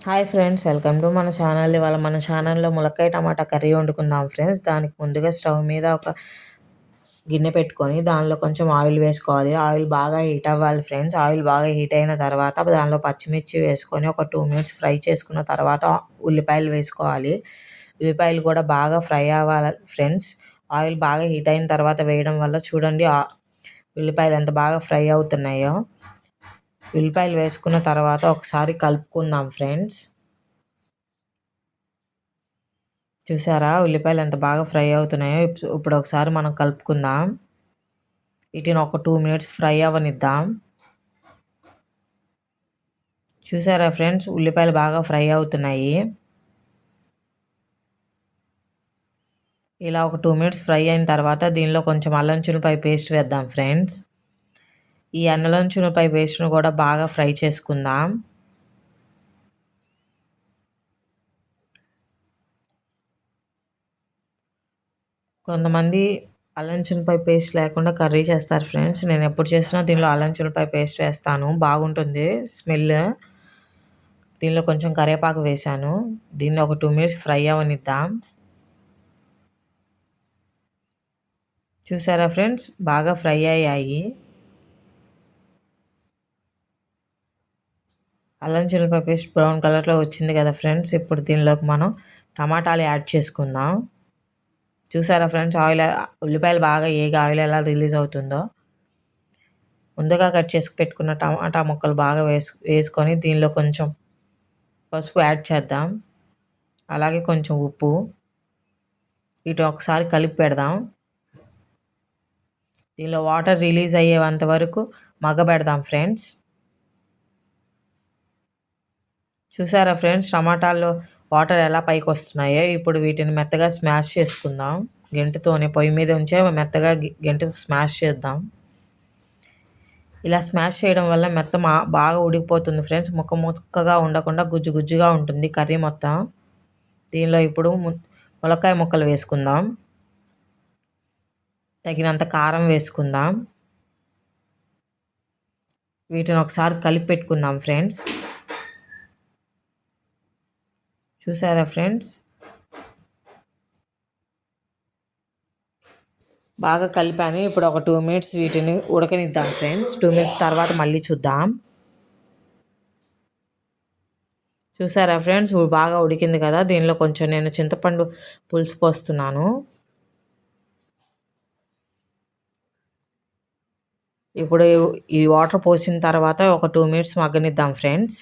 Hi friends, welcome to మన channel. ఇవాళ మన ఛానల్లో ములక్కాయ టమాటా కర్రీ వండుకుందాం ఫ్రెండ్స్. దానికి ముందుగా స్టవ్ మీద ఒక గిన్నె పెట్టుకొని దానిలో కొంచెం ఆయిల్ వేసుకోవాలి. ఆయిల్ బాగా హీట్ అవ్వాలి ఫ్రెండ్స్. ఆయిల్ బాగా హీట్ అయిన తర్వాత దానిలో పచ్చిమిర్చి వేసుకొని ఒక 2 మినిట్స్ ఫ్రై చేసుకున్న తర్వాత ఉల్లిపాయలు వేసుకోవాలి. ఉల్లిపాయలు కూడా బాగా ఫ్రై అవ్వాలి ఫ్రెండ్స్. ఆయిల్ బాగా హీట్ అయిన తర్వాత వేయడం వల్ల చూడండి ఉల్లిపాయలు ఎంత బాగా ఫ్రై అవుతున్నాయో. ఉల్లిపాయలు వేసుకున్న తర్వాత ఒకసారి కలుపుకుందాం ఫ్రెండ్స్. చూసారా ఉల్లిపాయలు ఎంత బాగా ఫ్రై అవుతున్నాయో. ఇప్పుడు ఒకసారి మనం కలుపుకుందాం. వీటిని ఒక 2 మినిట్స్ ఫ్రై అవ్వనిద్దాం. చూసారా ఫ్రెండ్స్, ఉల్లిపాయలు బాగా ఫ్రై అవుతున్నాయి. ఇలా ఒక 2 మినిట్స్ ఫ్రై అయిన తర్వాత దీనిలో కొంచెం అల్లం చిన్నుపాయ పేస్ట్ వేద్దాం ఫ్రెండ్స్. ఈ అల్లం చిన్నుపాయ పేస్ట్ను కూడా బాగా ఫ్రై చేసుకుందాం. కొంతమంది అల్లం చిన్నుపాయ పేస్ట్ లేకుండా కర్రీ చేస్తారు ఫ్రెండ్స్. నేను ఎప్పుడు చేసినా దీనిలో అల్లం చిన్నుపాయ పేస్ట్ వేస్తాను, బాగుంటుంది స్మెల్. దీనిలో కొంచెం కరివేపాకు వేసాను. దీన్ని ఒక 2 మినిట్స్ ఫ్రై అవ్వనిద్దాం. చూసారా ఫ్రెండ్స్, బాగా ఫ్రై అయ్యాయి. అల్లం చిన్నుపాయ పేస్ట్ బ్రౌన్ కలర్లో వచ్చింది కదా ఫ్రెండ్స్. ఇప్పుడు దీనిలోకి మనం టమాటాలు యాడ్ చేసుకుందాం. చూసారా ఫ్రెండ్స్, ఉల్లిపాయలు బాగా ఆయిల్ ఎలా రిలీజ్ అవుతుందో. ముందుగా కట్ చేసి పెట్టుకున్న టమాటా ముక్కలు బాగా వేసుకొని దీనిలో కొంచెం పసుపు యాడ్ చేద్దాం. అలాగే కొంచెం ఉప్పు. వీటిని ఒకసారి కలిపి పెడదాం. దీనిలో వాటర్ రిలీజ్ అయ్యేంత వరకు మగ్గబెడదాం ఫ్రెండ్స్. చూసారా ఫ్రెండ్స్, టమాటాల్లో వాటర్ ఎలా పైకి వస్తున్నాయో. ఇప్పుడు వీటిని మెత్తగా స్మాష్ చేసుకుందాం. గెంటుతోనే పొయ్యి మీద ఉంచే మెత్తగా గెంటుతో స్మాష్ చేద్దాం. ఇలా స్మాష్ చేయడం వల్ల బాగా ఉడికిపోతుంది ఫ్రెండ్స్. ముక్కగా ఉండకుండా గుజ్జు గుజ్జుగా ఉంటుంది కర్రీ మొత్తం. దీనిలో ఇప్పుడు ములక్కాయ ముక్కలు వేసుకుందాం. తగినంత కారం వేసుకుందాం. వీటిని ఒకసారి కలిపి పెట్టుకుందాం ఫ్రెండ్స్. చూసారా ఫ్రెండ్స్, బాగా కలిపాను. ఇప్పుడు ఒక 2 మినిట్స్ వీటిని ఉడకనిద్దాం ఫ్రెండ్స్. 2 మినిట్స్ తర్వాత మళ్ళీ చూద్దాం. చూసారా ఫ్రెండ్స్, బాగా ఉడికింది కదా. దీనిలో కొంచెం నేను చింతపండు పులుసు పోస్తున్నాను. ఇప్పుడు ఈ వాటర్ పోసిన తర్వాత ఒక 2 మినిట్స్ మగ్గనిద్దాం ఫ్రెండ్స్.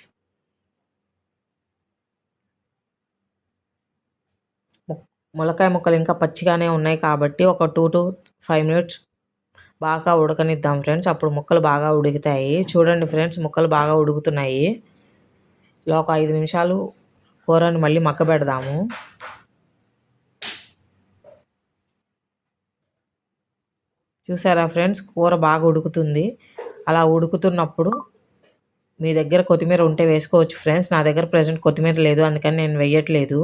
ములక్కాయ ముక్కలు ఇంకా పచ్చిగానే ఉన్నాయి కాబట్టి ఒక 2 to 5 మినిట్స్ బాగా ఉడకనిద్దాం ఫ్రెండ్స్. అప్పుడు ముక్కలు బాగా ఉడుకుతాయి. చూడండి ఫ్రెండ్స్, ముక్కలు బాగా ఉడుకుతున్నాయి. ఇలా ఒక 5 నిమిషాలు కూరని మళ్ళీ మగ్గబెడదాము. చూసారా ఫ్రెండ్స్, కూర బాగా ఉడుకుతుంది. అలా ఉడుకుతున్నప్పుడు మీ దగ్గర కొత్తిమీర ఉంటే వేసుకోవచ్చు ఫ్రెండ్స్. నా దగ్గర ప్రజెంట్ కొత్తిమీర లేదు, అందుకని నేను వేయట్లేదు.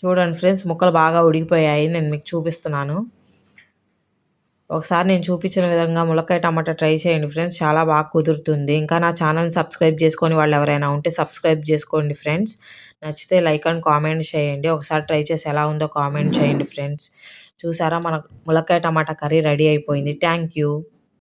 చూడండి ఫ్రెండ్స్, ముక్కలు బాగా ఉడికిపోయాయి. నేను మీకు చూపిస్తున్నాను. ఒకసారి నేను చూపించిన విధంగా ములక్కాయ టమాటా ట్రై చేయండి ఫ్రెండ్స్, చాలా బాగా కుదురుతుంది. ఇంకా నా ఛానల్ని సబ్స్క్రైబ్ చేసుకొని వాళ్ళు ఎవరైనా ఉంటే సబ్స్క్రైబ్ చేసుకోండి ఫ్రెండ్స్. నచ్చితే లైక్ అండ్ కామెంట్ చేయండి. ఒకసారి ట్రై చేసి ఎలా ఉందో కామెంట్ చేయండి ఫ్రెండ్స్. చూసారా, మన ములక్కాయ టమాటా కర్రీ రెడీ అయిపోయింది. Thank you.